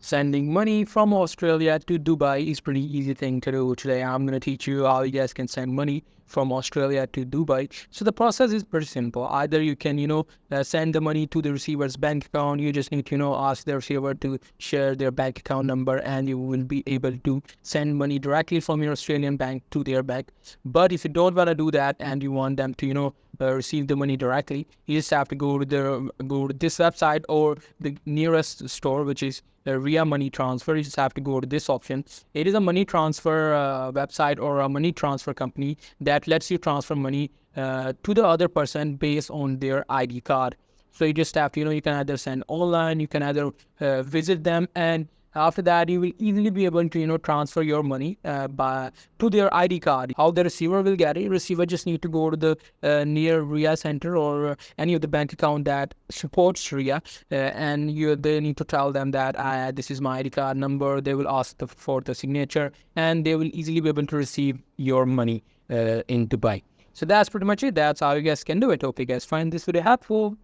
sending money from Australia to Dubai is pretty easy thing to do. Today I'm going to teach you how you guys can send money from Australia to Dubai. So the process is pretty simple. Either you can, send the money to the receiver's bank account. You just need to, ask the receiver to share their bank account number, and you will be able to send money directly from your Australian bank to their bank. But if you don't want to do that and you want them to, receive the money directly, you just have to go to this website or the nearest store, which is Ria Money Transfer. You just have to go to this option. It is a money transfer website or a money transfer company that lets you transfer money to the other person based on their ID card. So you just have to, you can either send online, you can either visit them, and after that, you will easily be able to, transfer your money to their ID card. How the receiver will get it? Receiver just need to go to the near RIA center or any of the bank account that supports RIA, and they need to tell them that this is my ID card number. They will ask for the signature, and they will easily be able to receive your money in Dubai. So that's pretty much it. That's how you guys can do it. Hope you guys find this video helpful.